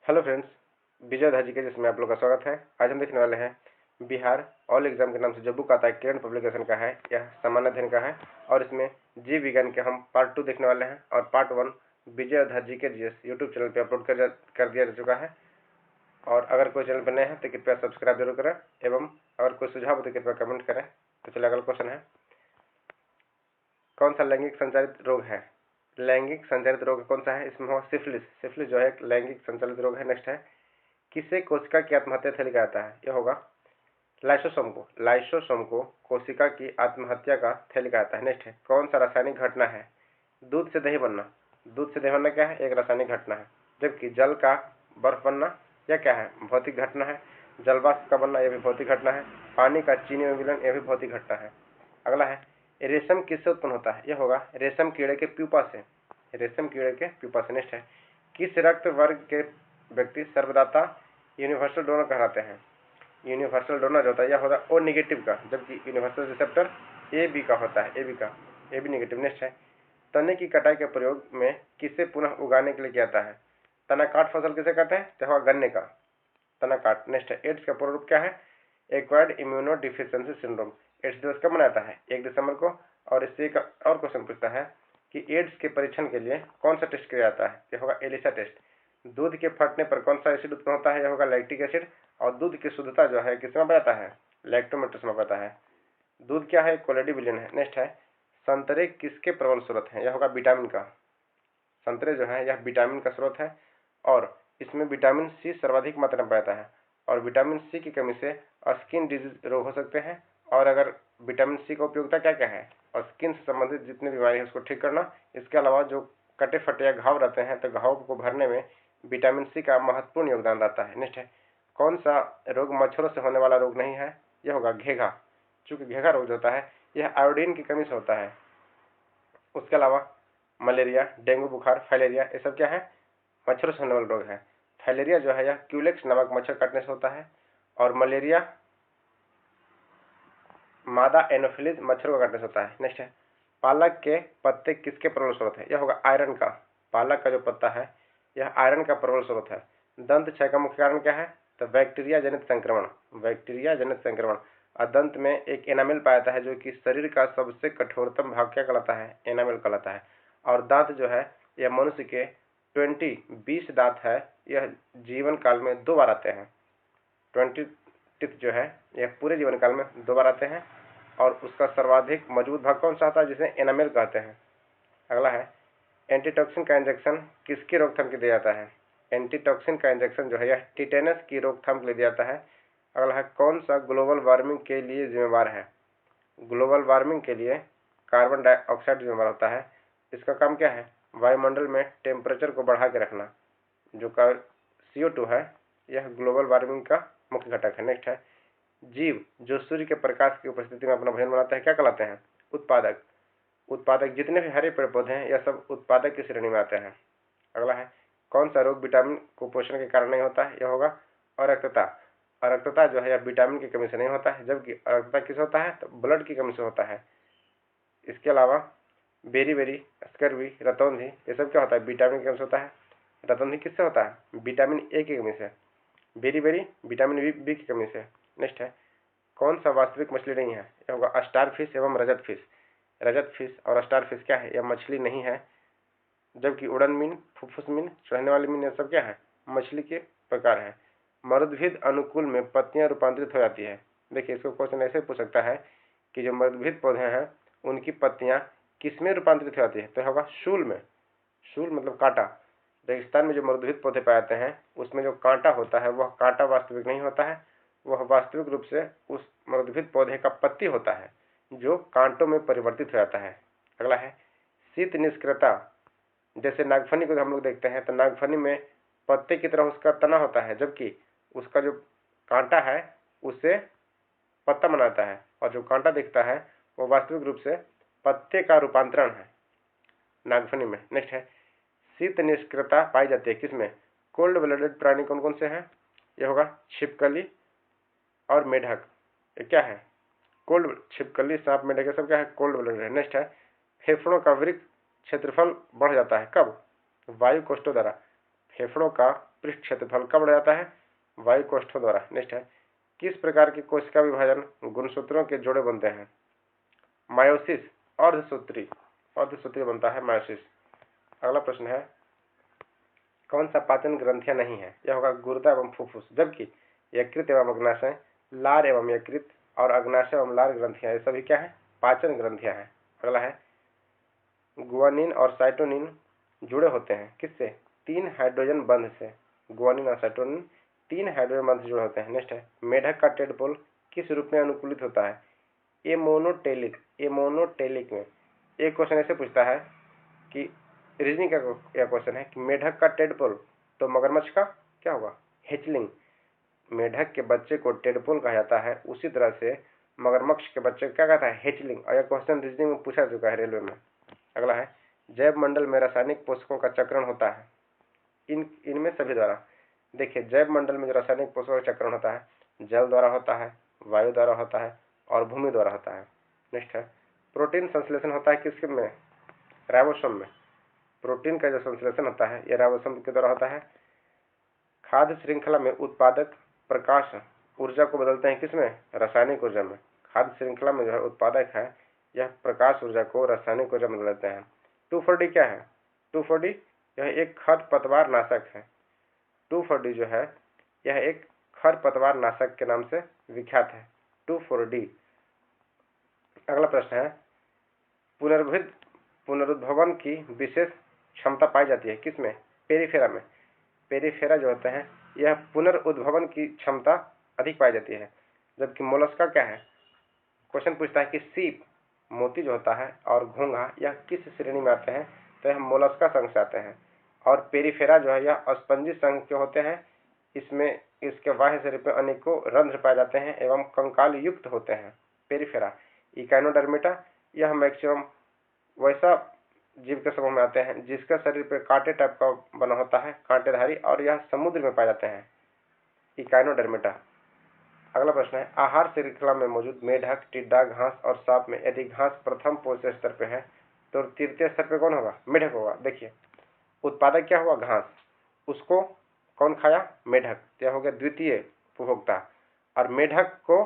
Hello friends, विजय धाजी के जिसमें आप लोग का स्वागत है। आज हम देखने वाले हैं बिहार ऑल एग्जाम के नाम से जो बुक आता है किरण पब्लिकेशन का है। यह सामान्य अध्ययन का है और इसमें जीव विज्ञान के हम पार्ट 2 देखने वाले हैं और पार्ट 1 विजय धाजी के जीएस यूट्यूब चैनल पे अपलोड कर दिया जा चुका है। और अगर कोई चैनल पर नए हैं तो कृपया सब्सक्राइब जरूर करें एवं अगर कोई सुझाव हो तो कृपया कमेंट करें। तो चलिए अगला क्वेश्चन है, कौन सा लैंगिक संचालित रोग है? लैंगिक संचालित रोग कौन सा है? इसमें हो सिफिलिस। सिफिलिस जो है एक लैंगिक संचालित रोग है। नेक्स्ट है, किसे कोशिका की आत्महत्या थैली कहा जाता है? यह होगा लाइसोसोम को। लाइसोसोम को कोशिका की आत्महत्या का थैली कहा जाता है। नेक्स्ट है, कौन सा रासायनिक घटना है? दूध से दही बनना। दूध से दही बनना क्या है? एक रासायनिक घटना है। जबकि जल का बर्फ बनना यह क्या है? भौतिक घटना है। जलवाष्प का बनना यह भी भौतिक घटना है। पानी का चीनी में विलयन यह भी भौतिक घटना है। अगला है, रेशम किससे उत्पन्न होता है? यह होगा रेशम कीड़े के प्यूपा से। रेशम कीड़े के प्यूपा से। नेक्स्ट है, किस रक्त वर्ग के व्यक्ति सर्वदाता यूनिवर्सल डोनर कहलाते हैं? यूनिवर्सल डोनर जो होता है यह होता है ओ निगेटिव का, जबकि यूनिवर्सल रिसेप्टर ए बी का होता है। A B negative. नेक्स्ट है, तने की कटाई के प्रयोग में किसे पुनः उगाने के लिए किया जाता है? तना काट फसल किसे कहते हैं? तो होगा गन्ने का तना काट। नेक्स्ट है, एड्स का पूर्ण रूप क्या है? Acquired immuno deficiency syndrome. AIDS दिवस कब मनाता है? 1 दिसंबर को। और इससे एक और क्वेश्चन पूछता है कि एड्स के परीक्षण के लिए कौन सा टेस्ट किया जाता है? यह होगा एलिसा टेस्ट। दूध के फटने पर कौन सा एसिड उत्पन्न होता है? यह होगा लैक्टिक एसिड। और दूध की शुद्धता जो है किसमें बताता है? लैक्टोमेट्रिक्स में बताता है। दूध क्या है? कोलेडी विलियन है। नेक्स्ट है, संतरे किसके प्रबल स्रोत है? यह होगा विटामिन का। संतरे जो है यह विटामिन का स्रोत है और इसमें विटामिन सी सर्वाधिक मात्रा में पाता है। और विटामिन सी की कमी से स्किन डिजीज रोग हो सकते हैं। और अगर विटामिन सी का उपयोगिता क्या क्या है? और स्किन से संबंधित जितनी बीमारी है उसको ठीक करना। इसके अलावा जो कटे फटे या घाव रहते हैं तो घाव को भरने में विटामिन सी का महत्वपूर्ण योगदान रहता है। नेक्स्ट है, कौन सा रोग मच्छरों से होने वाला रोग नहीं है? यह होगा घेघा। चूंकि घेघा रोग जो होता है यह आयोडीन की कमी से होता है। उसके अलावा मलेरिया, डेंगू बुखार, फाइलेरिया ये सब क्या है? मच्छरों से होने वाला रोग है। फाइलेरिया जो है यह क्यूलेक्स नामक मच्छर काटने से होता है और मलेरिया मादा एनोफिलीज मच्छरों का काटने से होता है। नेक्स्ट है, पालक के पत्ते किसके प्रबल स्रोत है? यह होगा आयरन का। पालक का जो पत्ता है यह आयरन का प्रबल स्रोत है। दंत क्षय का मुख्य कारण क्या है? तो बैक्टीरिया जनित संक्रमण। बैक्टीरिया जनित संक्रमण। और दंत में एक एनामेल पाया जाता है जो कि शरीर का सबसे कठोरतम भाग क्या कहलाता है? एनामेल कहलाता है। और दांत जो है यह मनुष्य के 20 दांत है। यह जीवन काल में 2 बार आते हैं। 20 टीथ जो है यह पूरे जीवन काल में 2 बार आते हैं। और उसका सर्वाधिक मजबूत भाग कौन सा आता है? जिसे एनामेल कहते हैं। अगला है, एंटीटॉक्सिन का इंजेक्शन किसकी रोकथाम के लिए दिया जाता है? एंटीटॉक्सिन का इंजेक्शन जो है यह टिटेनस की रोकथाम के लिए दिया जाता है। अगला है, कौन सा ग्लोबल वार्मिंग के लिए जिम्मेवार है? ग्लोबल वार्मिंग के लिए कार्बन डाइऑक्साइड जिम्मेवार होता है। इसका काम क्या है? वायुमंडल में टेम्परेचर को बढ़ा के रखना। जो CO2 है यह ग्लोबल वार्मिंग का मुख्य घटक है। नेक्स्ट है, जीव जो सूर्य के प्रकाश की उपस्थिति में अपना भोजन बनाता है क्या कहलाते हैं? उत्पादक। उत्पादक जितने भी हरे पेड़ पौधे हैं यह सब उत्पादक की श्रेणी में आते हैं। अगला है, कौन सा रोग विटामिन कुपोषण के कारण नहीं होता है? यह होगा अरक्तता। अरक्तता जो है यह विटामिन की कमी से नहीं होता है, जबकि अरक्तता किस होता है? तो ब्लड की कमी से होता है। इसके अलावा बेरी, स्कर्वी, रतौंधी ये सब क्या होता है? विटामिन की कमी से होता है। रतौंधी किससे होता है? विटामिन ए की कमी से। बेरी विटामिन बी की कमी से। नेक्स्ट है, कौन सा वास्तविक मछली नहीं है? यह होगा स्टार फिश एवं रजत फिश। रजत फिश और स्टार फिश क्या है? यह मछली नहीं है, जबकि उड़न मीन, फुफ्फुस मीन, चढ़ने वाली मीन ये सब क्या है? मछली के प्रकार है। मरुद्भिद अनुकूल में पत्तियां रूपांतरित हो जाती है। देखिए, इसको क्वेश्चन ऐसे पूछ सकता है कि जो मरुद्भिद पौधे हैं उनकी पत्तियां किसमें रूपांतरित हो जाती है? तो होगा शूल में। शूल मतलब कांटा। रेगिस्तान में जो मरुद्भिद पौधे पाए जाते हैं उसमें जो कांटा होता है वह कांटा वास्तविक नहीं होता है। वह वास्तविक रूप से उस मरुद्भिद पौधे का पत्ती होता है जो कांटों में परिवर्तित हो जाता है। अगला है, शीत निष्क्रियता। जैसे नागफनी को हम लोग देखते हैं तो नागफनी में पत्ते की तरह उसका तना होता है, जबकि उसका जो कांटा है उससे पत्ता बनाता है और जो कांटा दिखता है वो वास्तविक रूप से पत्ते का रूपांतरण है नागफनी में। नेक्स्ट है, शीत निष्क्रियता पाई जाती है किसमें? कोल्ड ब्लडेड प्राणी कौन कौन से हैं? यह होगा छिपकली और मेढक। ये क्या है? कोल्ड। छिपकली, सांप, मेढक ये सब क्या है? कोल्ड ब्लडेड है। नेक्स्ट है, फेफड़ों का वृक्क क्षेत्रफल बढ़ जाता है कब? वायु कोष्ठों द्वारा। फेफड़ों का पृष्ठ क्षेत्रफल कब बढ़ जाता है? वायु कोष्ठों द्वारा। नेक्स्ट है, किस प्रकार की कोशिका विभाजन गुणसूत्रों के जोड़े बनते हैं? मायोसिस, अर्धसूत्री बनता है मायोसिस। अगला प्रश्न है, कौन सा पाचन ग्रंथियां नहीं है? यह होगा गुर्दा एवं फुफ्फुस, जबकि यकृत एवं अग्नाशय, लार एवं यकृत और अग्नाशय एवं लार ग्रंथियां, ये सभी क्या है? पाचन ग्रंथियां हैं। अगला है, गुआनिन और साइटोनिन जुड़े होते हैं किससे? 3 हाइड्रोजन बंध से। गुआनिन और साइटोनिन 3 हाइड्रोजन बंध से जुड़े होते हैं। नेक्स्ट है, मेढक का टेडपोल किस रूप में अनुकूलित होता है? एमोनोटेलिक में। एक क्वेश्चन ऐसे पूछता है कि रीजनिंग का क्वेश्चन है कि मेढक का टेडपोल, तो मगरमच्छ का क्या होगा? हेचलिंग। मेढक के बच्चे को टेडपोल कहा जाता है, उसी तरह से मगरमच्छ के बच्चे को क्या कहता है? हेचलिंग। और यह क्वेश्चन रीजनिंग में पूछा चुका है रेलवे में। अगला है, जैव मंडल में रासायनिक पोषकों का चक्रण होता है इनमें सभी द्वारा। देखिए, जैव मंडल में जो रासायनिक पोषकों का चक्रण होता है, जल द्वारा होता है, वायु द्वारा होता है और भूमि द्वारा होता है। नेक्स्ट है, प्रोटीन संश्लेषण होता है किसके में? राइबोसोम में। प्रोटीन का जो संश्लेषण होता है यह राइबोसोम के द्वारा होता है। खाद्य श्रृंखला में उत्पादक प्रकाश ऊर्जा को बदलते हैं किसमें? रासायनिक ऊर्जा में। खाद्य श्रृंखला में जो है उत्पादक है, यह प्रकाश ऊर्जा को रासायनिक ऊर्जा में बदल देते हैं। 2,4-D क्या है? 2,4-D यह एक खरपतवार नाशक है। 2,4-D जो है यह एक खरपतवार नाशक के नाम से विख्यात है, 2,4-D। अगला प्रश्न है, पुनरुद्भवन की विशेष क्षमता पाई जाती है किसमें? पेरिफेरा में। पेरिफेरा जो होते हैं यह पुनरुद्भवन की क्षमता अधिक पाई जाती है। जबकि मोलस्का क्या है? क्वेश्चन पूछता है कि सीप, मोती जो होता है, और घोंघा यह किस श्रेणी में आते हैं? तो यह मोलस्का संघ से आते हैं। और पेरिफेरा जो है यह स्पंजी संघ के होते हैं। इसमें इसके बाह्य शरीर पर अनेकों रंध्र पाए जाते हैं एवं कंकाल युक्त होते हैं। पेरिफेरा। इकाइनोडर्मिटा यह मैक्सिमम वैसा जीव के समूह में आते हैं जिसका शरीर पे कांटे टाइप का बना होता है, कांटेधारी, और यह समुद्र में पाए जाते हैं, इकाइनोडर्मिटा। अगला प्रश्न है, आहार श्रृंखला में मौजूद मेढक, टिड्डा, घास और सांप में यदि घास प्रथम पोषक स्तर पे है तो तृतीय स्तर पे कौन होगा? मेढक होगा। देखिए, उत्पादक क्या हुआ? घास। उसको कौन खाया? मेढक। यह हो गया द्वितीय उपभोक्ता। और मेढक को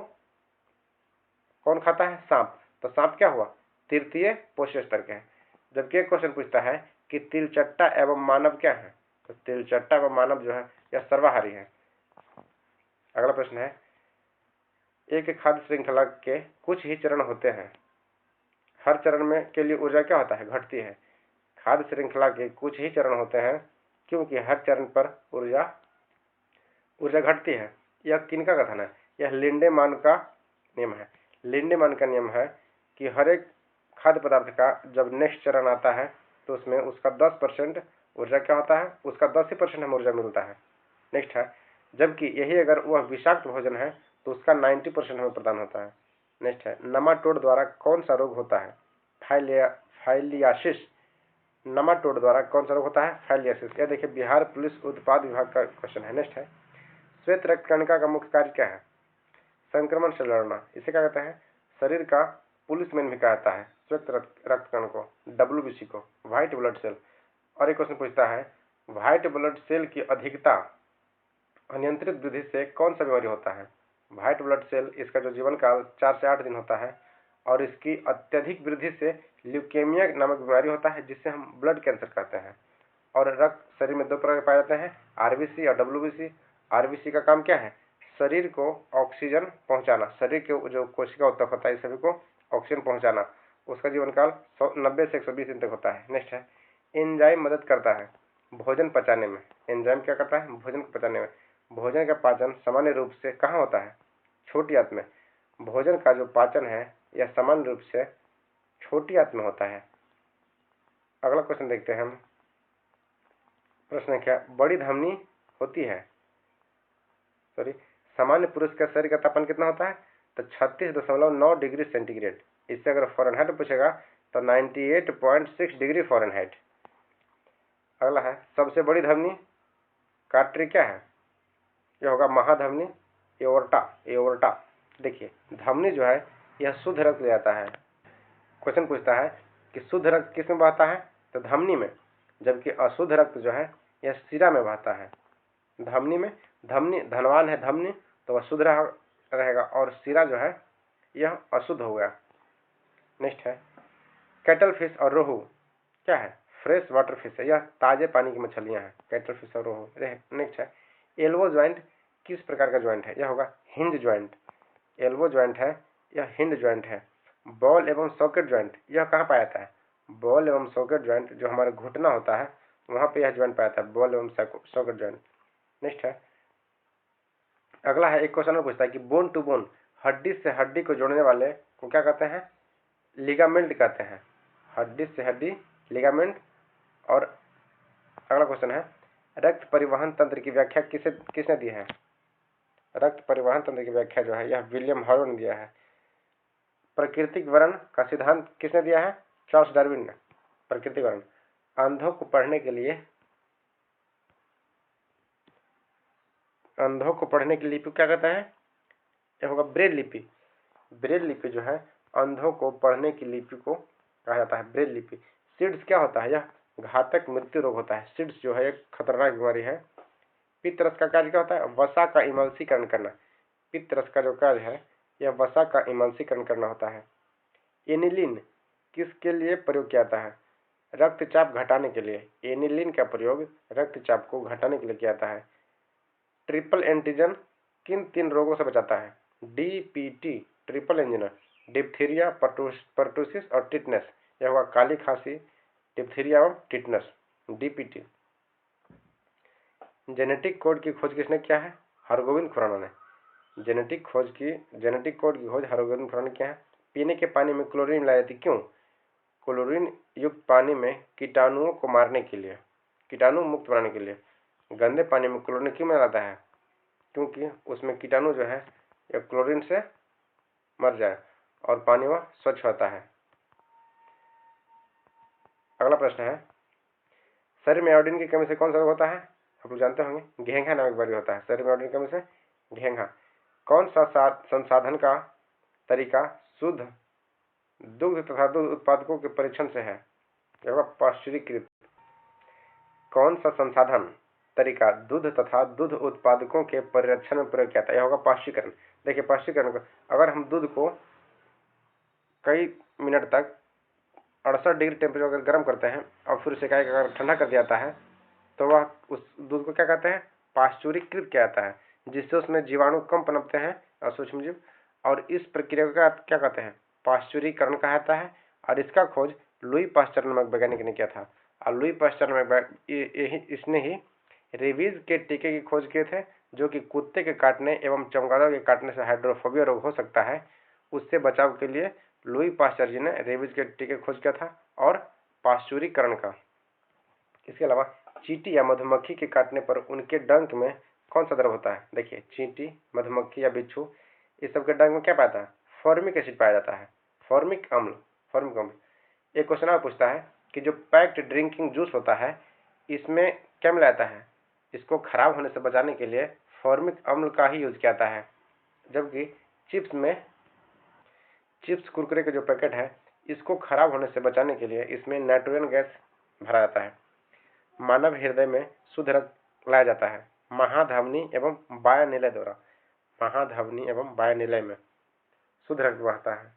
कौन खाता है? सांप। तो सांप क्या हुआ? तृतीय पोषक स्तर के है। जबकि एक क्वेश्चन पूछता है कि तिलचट्टा एवं मानव क्या है? तो तिलचट्टा एवं मानव जो है यह सर्वाहारी है। अगला प्रश्न है, एक खाद्य श्रृंखला के कुछ ही चरण होते हैं, हर चरण में के लिए ऊर्जा क्या होता है? घटती है। खाद्य श्रृंखला के कुछ ही चरण होते हैं क्योंकि हर चरण पर ऊर्जा घटती है। यह किनका कथन है? यह लिंडेमान का नियम है। लिंडेमान का नियम है कि हर एक खाद्य पदार्थ का जब नेक्स्ट चरण आता है तो उसमें उसका 10% ऊर्जा क्या होता है? उसका 10% हमें ऊर्जा मिलता है। नेक्स्ट है, जबकि यही अगर वह विषाक्त भोजन है तो उसका 90% हमें प्रदान होता है। नेक्स्ट है, नमाटोड द्वारा कौन सा रोग होता है? फाइलियासिस। नमाटोड द्वारा कौन सा रोग होता है? फाइलियासिस। यह देखिए, बिहार पुलिस उत्पाद विभाग का क्वेश्चन है। नेक्स्ट है, श्वेत रक्त कणिका का मुख्य कार्य क्या है? संक्रमण से लड़ना। इसे क्या कहते हैं? शरीर का पुलिसमैन भी कहता है श्वेत रक्त कण को, WBC को, व्हाइट ब्लड सेल। और एक क्वेश्चन पूछता है, व्हाइट ब्लड सेल की अधिकता अनियंत्रित वृद्धि से कौन सा बीमारी होता है? व्हाइट ब्लड सेल, इसका जो जीवन काल 4 से 8 दिन होता है, और इसकी अत्यधिक वृद्धि से ल्यूकेमिया नामक बीमारी होता है जिससे हम ब्लड कैंसर कहते हैं। और रक्त शरीर में 2 प्रकार के पाए जाते हैं, RBC और WBC। RBC का काम क्या है? शरीर को ऑक्सीजन पहुंचाना, शरीर के जो कोशिका उत्तक होता है सभी को ऑक्सीजन पहुंचाना। उसका जीवन काल 90 से 120 दिन तक होता है। नेक्स्ट है, एंजाइम मदद करता है भोजन पचाने में। एंजाइम क्या करता है? भोजन को पचाने में। भोजन का पाचन सामान्य रूप से कहाँ होता है? छोटी आंत में। भोजन का जो पाचन है यह सामान्य रूप से छोटी आंत में होता है। अगला क्वेश्चन देखते हैं हम। प्रश्न क्या, बड़ी धमनी होती है, सामान्य पुरुष का शरीर का तापमान कितना होता है? तो 36.9 डिग्री सेंटीग्रेड। इससे अगर फ़ारेनहाइट में पूछेगा तो 98.6 डिग्री फ़ारेनहाइट। अगला है, सबसे बड़ी धमनी कार्टरी क्या है? यह होगा महाधमनी, एओर्टा। देखिए, धमनी जो है यह शुद्ध रक्त ले जाता है। क्वेश्चन पूछता है कि शुद्ध रक्त किस में बहता है? तो धमनी में। जबकि अशुद्ध रक्त जो है यह शिरा में बहता है। धमनी में, धमनी धनवान है धमनी तो वह शुद्ध रहेगा, और शिरा जो है यह अशुद्ध हो गया। नेक्स्ट है कैटल फिश और रोहू क्या है? फ्रेश वाटर फिश है, यह ताजे पानी की मछलियां हैं, कैटल फिश और रोहू। नेक्स्ट है एल्बो ज्वाइंट किस प्रकार का ज्वाइंट है? यह होगा हिंज ज्वाइंट। एल्बो ज्वाइंट है, यह हिंज ज्वाइंट है। बॉल एवं सॉकेट ज्वाइंट यह कहाँ पाया जाता है? बॉल एवं सॉकेट ज्वाइंट जो हमारा घुटना होता है वहां पे यह ज्वाइंट पाया जाता है, बॉल एवं सॉकेट ज्वाइंट। नेक्स्ट है अगला है, एक क्वेश्चन में पूछता है कि बोन टू बोन, हड्डी से हड्डी को जोड़ने वाले को क्या कहते हैं? लिगामेंट कहते हैं। हड्डी से हड्डी लिगामेंट। और अगला क्वेश्चन है रक्त परिवहन तंत्र की व्याख्या किसने दी है? रक्त परिवहन तंत्र की व्याख्या जो है यह विलियम हारो ने दिया है। प्राकृतिक वर्ण का सिद्धांत किसने दिया है? चार्ल्स डार्विन ने। प्राकृतिक वर्ण अंधों को पढ़ने के लिए, अंधों को पढ़ने की लिपि क्या कहता है? यह होगा ब्रेल लिपि। ब्रेल लिपि जो है अंधों को पढ़ने की लिपि को कहा जाता है ब्रेल लिपि। सीड्स क्या होता है? यह घातक मृत्यु रोग होता है। सीड्स जो है एक खतरनाक बीमारी है। पित्तरस का कार्य क्या होता है? वसा का इमल्सीकरण करना। पित्तरस का जो कार्य है यह वसा का इमल्सीकरण करना होता है। एनिलीन किसके लिए प्रयोग किया जाता है? रक्तचाप घटाने के लिए। एनिलीन का प्रयोग रक्तचाप को घटाने के लिए किया जाता है। ट्रिपल एंटीजन किन 3 रोगों से बचाता है? DPT triple antigen, diphtheria, pertussis और टिटनेस। यह होगा काली खांसी, डिप्थीरिया और टिटनेस। डीपीटी। जेनेटिक कोड की खोज किसने किया है? हरगोविंद खुराना ने। जेनेटिक कोड की खोज हरगोविंद खुराना ने किया है। पीने के पानी में क्लोरीन मिलाई जाती क्यों? क्लोरीन युक्त पानी में कीटाणुओं को मारने के लिए, कीटाणु मुक्त बनाने के लिए। गंदे पानी में क्लोरीन क्यों मिलाता है? क्योंकि उसमें कीटाणु जो है यह क्लोरीन से मर जाए और पानी वह स्वच्छ होता है। अगला प्रश्न है शरीर में आयोडीन की कमी से कौन सा रोग होता है? आप लोग जानते होंगे घेंघा नामक बीमारी होता है। शरीर में आयोडीन की कमी से घेंघा। कौन सा संसाधन का तरीका शुद्ध दुग्ध तथा दूध उत्पादकों के परीक्षण से है? यह पाश्चुरीकृत। कौन सा संसाधन तरीका दूध तथा दूध उत्पादकों के परिरक्षण में प्रयोग किया था? यह होगा पाश्चुरीकरण। देखिए पाश्चुरीकरण को अगर हम दूध को कई मिनट तक 68 डिग्री टेम्परेचर अगर गर्म करते हैं और फिर उसे अगर ठंडा कर दिया जाता है तो वह उस दूध को क्या कहते हैं? पाश्चुरीकृत किया जाता है, जिससे उसमें जीवाणु कम पनपते हैं और सूक्ष्मजीव। और इस प्रक्रिया को क्या कहते हैं? पाश्चुरीकरण कहा जाता है। और इसका खोज लुई पास्चर नामक वैज्ञानिक ने किया था। और लुई पास्चर नामक इसने ही रेबीज के टीके की खोज किए थे, जो कि कुत्ते के काटने एवं चमगादड़ के काटने से हाइड्रोफोबिया रोग हो सकता है, उससे बचाव के लिए लुई पास्चर जी ने रेबीज के टीके खोज किया था और पाश्चुरीकरण का। इसके अलावा चींटी या मधुमक्खी के काटने पर उनके डंक में कौन सा द्रव होता है? देखिए चींटी, मधुमक्खी या बिच्छू, इस सब के डंक में क्या पाया जाता है? फॉर्मिक एसिड पाया जाता है। फॉर्मिक अम्ल। एक क्वेश्चन और पूछता है कि जो पैक्ड ड्रिंकिंग जूस होता है इसमें क्या मिलाया जाता है? इसको खराब होने से बचाने के लिए फॉर्मिक अम्ल का ही यूज किया जाता है। जबकि चिप्स कुरकुरे के जो पैकेट है इसको खराब होने से बचाने के लिए इसमें नाइट्रोजन गैस भरा जाता है। मानव हृदय में शुद्ध रक्त लाया जाता है महाधमनी एवं वायुनिलय द्वारा। महाधमनी एवं वायुनिलय में शुद्ध रक्त बहता है।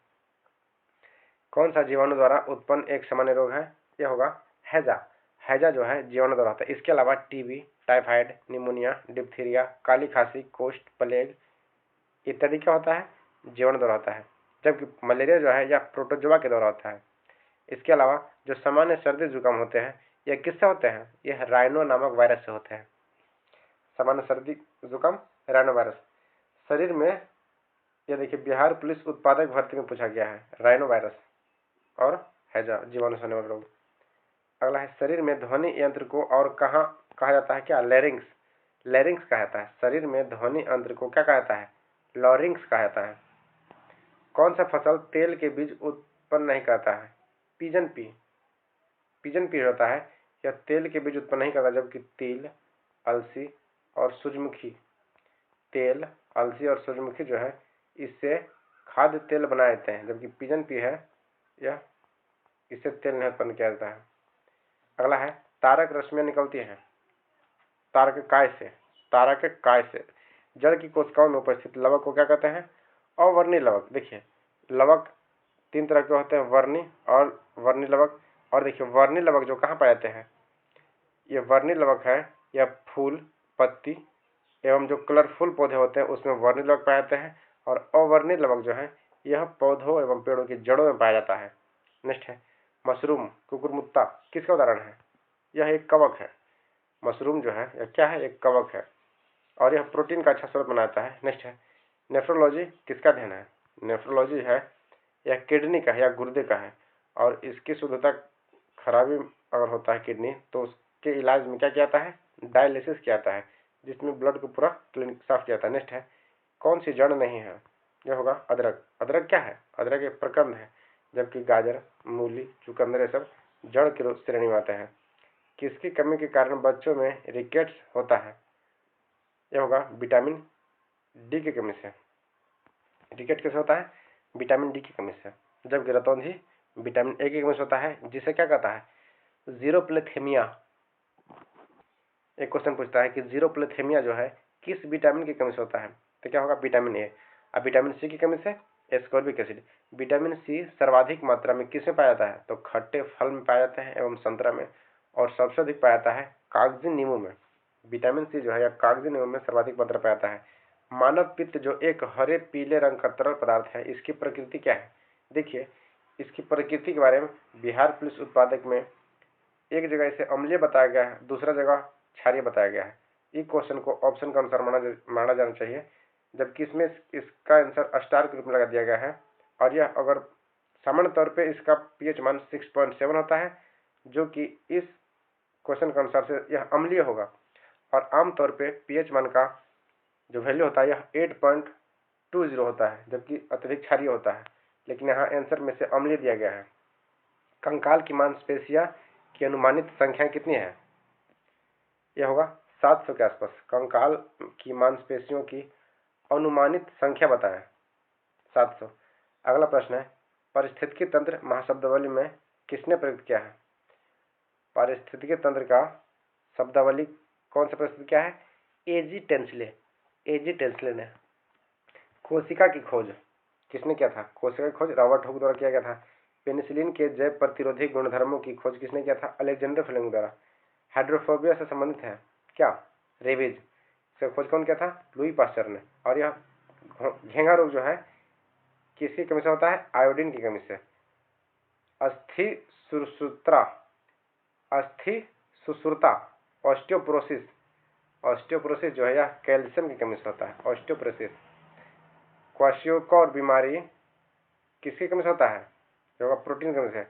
कौन सा जीवाणु द्वारा उत्पन्न एक सामान्य रोग है? यह होगा हैजा। हैजा जो है जीवाणु द्वारा होता है। इसके अलावा टीबी, टाइफाइड, निमोनिया, डिप्थीरिया, काली खांसी, कोष्ठ, प्लेग इत्यादि क्या होता है? जीवाणु द्वारा होता है। जबकि मलेरिया जो है यह प्रोटोजोआ के द्वारा होता है। इसके अलावा जो सामान्य सर्दी जुकाम होते हैं यह किससे होते हैं? यह राइनो नामक वायरस से होते हैं। सामान्य सर्दी जुकाम राइनो वायरस। शरीर में यह देखिए बिहार पुलिस उत्पादक भर्ती में पूछा गया है, राइनो वायरस और हैजा जीवाणु से होने वाला रोग। अगला है शरीर में ध्वनि यंत्र को और कहाँ कहा जाता है? क्या? लैरिंक्स। लैरिंक्स कहा जाता है। शरीर में ध्वनि यंत्र को क्या कहा जाता है? लॉरिंक्स कहा जाता है। कौन सा फसल तेल के बीज उत्पन्न नहीं करता है? पिजन पी होता है यह तेल के बीज उत्पन्न नहीं करता, जबकि तिल, अलसी और सूरजमुखी, तेल, अलसी और सूरजमुखी जो है इससे खाद्य तेल बनाए जाते हैं, जबकि पिजन पी है यह इससे तेल नहीं उत्पन्न किया जाता है। अगला है तारक रश्मियां निकलती हैं तारक काय से जड़ की कोशिकाओं में उपस्थित लवक को क्या कहते हैं? अवर्णी लवक। देखिए लवक 3 तरह के होते हैं, वर्णी और वर्णी लवक। और देखिए वर्णी लवक जो कहाँ पाए जाते हैं? ये वर्णी लवक है यह फूल, पत्ती एवं जो कलरफुल पौधे होते हैं उसमें वर्णी लवक पाए जाते हैं। और अवर्णी लवक जो है यह पौधों एवं पेड़ों की जड़ों में पाया जाता है। नेक्स्ट है मशरूम, कुकुरमुत्ता किसका उदाहरण है? यह एक कवक है। मशरूम जो है यह क्या है? एक कवक है और यह प्रोटीन का अच्छा स्रोत बनाता है। नेक्स्ट है नेफ्रोलॉजी किसका अध्ययन है? नेफ्रोलॉजी है यह किडनी का है या गुर्दे का है और इसकी शुद्धता खराबी अगर होता है किडनी तो उसके इलाज में क्या किया जाता है? डायलिसिस किया जाता है, जिसमें ब्लड को पूरा क्लीन साफ किया जाता है। नेक्स्ट है कौन सी जड़ नहीं है? यह होगा अदरक। अदरक क्या है? अदरक एक प्रकंद है, जबकि गाजर, मूली, चुकंदर ये सब जड़ की श्रेणी में आते हैं। किसकी कमी के कारण बच्चों में रिकेट्स होता है? यह होगा विटामिन डी की कमी से। रिकेट कैसे होता है? विटामिन डी की कमी से। जबकि रतौंधी विटामिन ए की कमी से होता है, जिसे क्या कहता है? जीरोप्लेथेमिया। एक क्वेश्चन पूछता है कि जीरोप्लेथेमिया जो है किस विटामिन की कमी से होता है? तो क्या होगा? Vitamin A. अब विटामिन सी की कमी से एस्कॉर्बिक एसिड। विटामिन सी सर्वाधिक मात्रा में किस में पाया जाता है? तो खट्टे फल में पाया जाता है एवं संतरा में, और सबसे अधिक पाया जाता है कागजी नींबू में। विटामिन सी जो है या कागजी नींबू में सर्वाधिक मात्रा पाया जाता है। मानव पित्त जो एक हरे पीले रंग का तरल पदार्थ है, इसकी प्रकृति क्या है? देखिए इसकी प्रकृति के बारे में बिहार पुलिस उत्पादक में एक जगह इसे अम्लीय बताया गया है, दूसरा जगह क्षारीय बताया गया है। इस क्वेश्चन को ऑप्शन के अनुसार माना जाना चाहिए, जबकि इसमें इसका आंसर स्टार के रूप में लगा दिया गया है। और यह अगर सामान्य तौर पे इसका पीएच मान 6.7 होता है, जो कि इस क्वेश्चन के अनुसार से यह अम्लीय होगा। और आमतौर पे पीएच मान का जो वैल्यू होता है यह 8.20 होता है, जबकि अत्यधिक क्षारीय होता है। लेकिन यहाँ आंसर में से अम्लीय दिया गया है। कंकाल की मांसपेशियां की अनुमानित संख्या कितनी है? यह होगा 700 के आसपास। कंकाल की मांसपेशियों की अनुमानित संख्या बताएं। 700। अगला प्रश्न है पारिस्थितिकी तंत्र महाशब्दावली में किसने प्रयुक्त किया है? पारिस्थितिकी तंत्र का शब्दावली कौन सा प्रस्तुत किया है? एजी टेंसले ने। कोशिका की खोज किसने किया था? कोशिका की खोज रॉबर्ट हुक द्वारा किया गया था। पेनिसिलिन के जैव प्रतिरोधी गुणधर्मों की खोज किसने किया था? अलेक्जेंडर फ्लेमिंग द्वारा। हाइड्रोफोबिया से संबंधित है क्या? रेबीज। इसका खोज कौन किया था? लुई पास्चर ने। और यह घेंघा रोग जो है किसकी कमी से होता है? आयोडीन की कमी से। अस्थि सुश्रुता ऑस्टियोपोरोसिस जो है यह कैल्शियम की कमी से होता है। ऑस्टियोपोरोसिस। क्वाशियोकोर बीमारी किसकी कमी से होता है? जो होगा प्रोटीन की कमी से।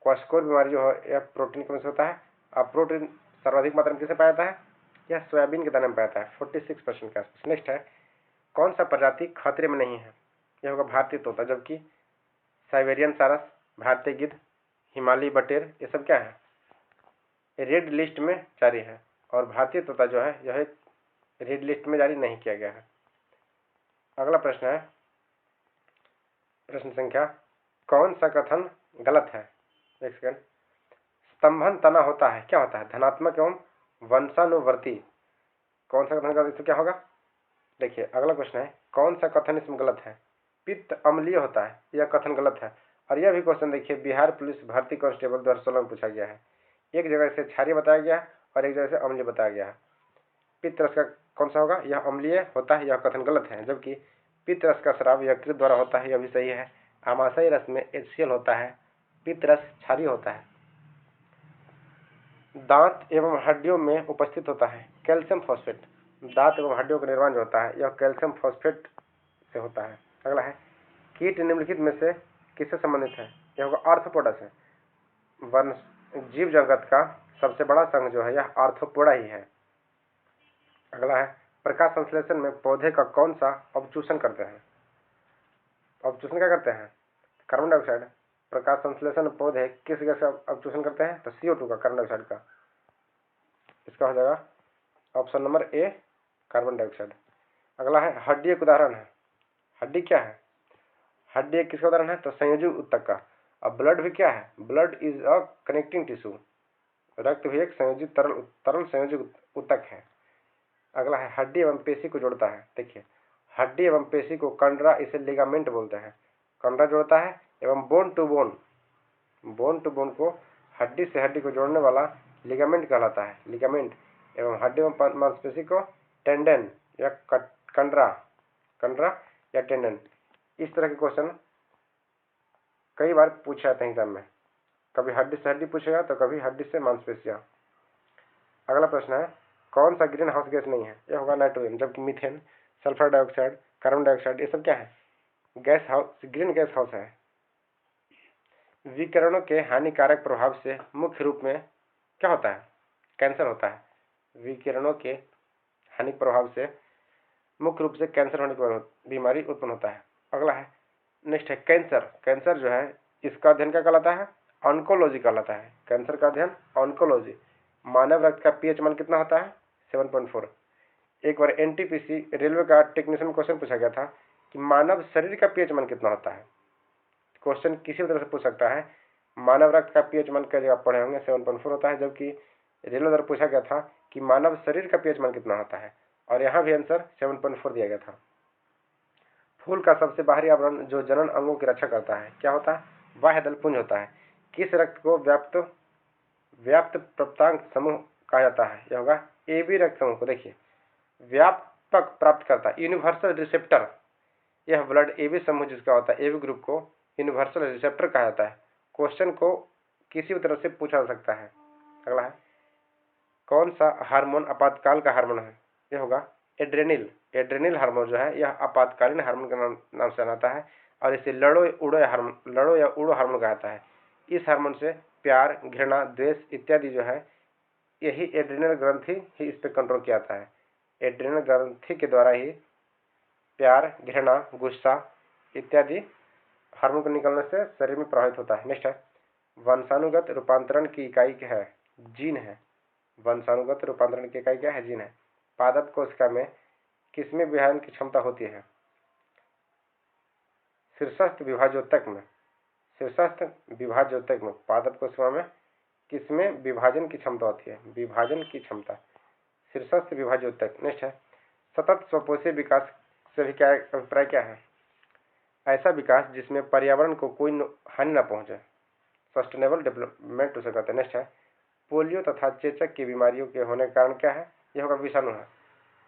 क्वाशियोकोर बीमारी जो है यह प्रोटीन की कमी से होता है। अब प्रोटीन सर्वाधिक मात्रा में किसे पाया जाता है? यह सोयाबीन के दाने में पाया जाता है 46% के आसपास। नेक्स्ट है कौन सा प्रजाति खतरे में नहीं है? यह होगा भारतीय तोता। जबकि साइबेरियन सारस, भारतीय गिद्ध, हिमालयी बटेर ये सब क्या है? रेड लिस्ट में जारी है। और भारतीय तोता जो है यह रेड लिस्ट में जारी नहीं किया गया है। अगला प्रश्न है प्रश्न संख्या कौन सा कथन गलत है? एक सेकंड। स्तंभन तना होता है, क्या होता है? धनात्मक एवं वंशानुवर्ती। कौन सा कथन गलत? क्या होगा? देखिए अगला क्वेश्चन है कौन सा कथन इसमें गलत है? पित्त अम्लीय होता है, यह कथन गलत है। और यह भी क्वेश्चन देखिए बिहार पुलिस भर्ती कांस्टेबल 2016 में पूछा गया है। एक जगह से क्षारीय बताया गया है और एक जगह से अम्लीय बताया गया है। पित्त रस का कौन सा होगा? यह अम्लीय होता है, यह कथन गलत है। जबकि पित्त रस का स्राव यकृत द्वारा होता है, यह भी सही है। आमाशय रस में HCl होता है, पित्त रस क्षारीय होता है। दांत एवं हड्डियों में उपस्थित होता है कैल्शियम फॉस्फेट। दांत एवं हड्डियों का निर्माण जो होता है यह कैल्शियम फॉस्फेट से होता है। अगला है कीट निम्नलिखित में से किससे संबंधित है? यह होगा आर्थ्रोपोडा से। वन जीव जगत का सबसे बड़ा संघ जो है यह आर्थ्रोपोडा ही है। अगला है प्रकाश संश्लेषण में पौधे का कौन सा अवचूषण करते हैं? अवचूषण क्या करते हैं? Carbon dioxide. प्रकाश संश्लेषण में पौधे किस गैस का अवचूषण करते हैं? तो CO2 का, कार्बन डाइऑक्साइड का। इसका हो जाएगा option number A, carbon dioxide. अगला है हड्डी एक उदाहरण है। हड्डी क्या है? हड्डी एक किसका उदाहरण है? तो संयोजी ऊतक का। अब ब्लड भी क्या है? Blood is a connecting tissue. रक्त भी एक संयोजित तरल संयोजी ऊतक है। अगला है हड्डी एवं पेशी को जोड़ता है। देखिए हड्डी एवं पेशी को कंडरा, इसे लिगामेंट बोलते हैं। कंडरा जोड़ता है एवं बोन टू बोन को हड्डी से हड्डी को जोड़ने वाला लिगामेंट कहलाता है, लिगामेंट। एवं हड्डी एवं मांसपेशी को टेंडन या कंडरा या टेंडन। इस तरह के क्वेश्चन कई बार पूछे जाते हैं एग्जाम में, कभी हड्डी से हड्डी पूछेगा तो कभी हड्डी से मांसपेशियां। अगला प्रश्न है कौन सा ग्रीन हाउस गैस नहीं है? यह होगा नाइट्रोजन, जबकि methane, sulphur dioxide, carbon dioxide ये सब क्या है? Gas house, green gas house है। विकिरणों के हानिकारक प्रभाव से मुख्य रूप में क्या होता है? कैंसर होता है। विकिरणों के हानिकारक प्रभाव से मुख्य रूप से कैंसर होने की बीमारी उत्पन्न होता है। अगला है नेक्स्ट है कैंसर। कैंसर जो है इसका अध्ययन क्या कहलाता है? ऑन्कोलॉजी कहलाता है। कैंसर का अध्ययन ऑन्कोलॉजी। मानव रक्त का पीएच मान कितना होता है? 7.4। एक बार एनटीपीसी रेलवे का टेक्नीशियन क्वेश्चन पूछा गया था कि मानव शरीर का पीएच मान कितना होता है। क्वेश्चन किसी भी तरह से पूछ सकता है। मानव रक्त का पीएच मान कई जगह पढ़े होंगे 7.4 होता है, जबकि रेलवे द्वारा पूछा गया था कि मानव शरीर का पीएच मान कितना होता है, और यहाँ भी आंसर 7.4 दिया गया था। फूल का सबसे बाहरी आवरण जो जनन अंगों की रक्षा करता है क्या होता है? बाह्य दल पुंज होता है। किस रक्त को व्याप्त प्रप्तांक समूह कहा जाता है? यह होगा AB रक्त समूह को। देखिए व्यापक प्राप्त करता है, यूनिवर्सल रिसेप्टर। यह ब्लड AB समूह जिसका होता है AB ग्रुप को यूनिवर्सल रिसेप्टर कहा जाता है। क्वेश्चन को किसी भी तरह से पूछा जा सकता है। अगला है कौन सा हार्मोन आपातकाल का हार्मोन है? यह होगा एड्रेनिल। एड्रेनिल हार्मोन जो है यह आपातकालीन हार्मोन के नाम से जाना है, और इसे लड़ो या उड़ो हार्मोन कहा जाता है। इस हार्मोन से प्यार, घृणा, द्वेष इत्यादि जो है यही एड्रेनल ग्रंथि ही इस पर कंट्रोल किया जाता है। एड्रेनल ग्रंथि के द्वारा ही प्यार, घृणा, गुस्सा इत्यादि हार्मोन को निकलने से शरीर में प्रभावित होता है। नेक्स्ट है वंशानुगत रूपांतरण की इकाई क्या है? जीन है। वंशानुगत रूपांतरण की इकाई क्या है? जीन है। पादप कोशिका में किसमें विभाजन की क्षमता होती है? शीर्षस्थ विभाजोत्तक में। शीर्षस्थ विभाजोत्तक में पादप कोशिका में किसमें विभाजन की क्षमता होती है? विभाजन की क्षमता, शीर्षस्थ विभाजोत्तक। नेक्स्ट है सतत स्वपोषी विकास से भी क्या अभिप्राय क्या है? ऐसा विकास जिसमें पर्यावरण को कोई हानि न पहुंचे, सस्टेनेबल डेवलपमेंट उसे कहते हैं। नेक्स्ट है पोलियो तथा चेचक की बीमारियों के होने का कारण क्या है? यह होगा विषाणु है।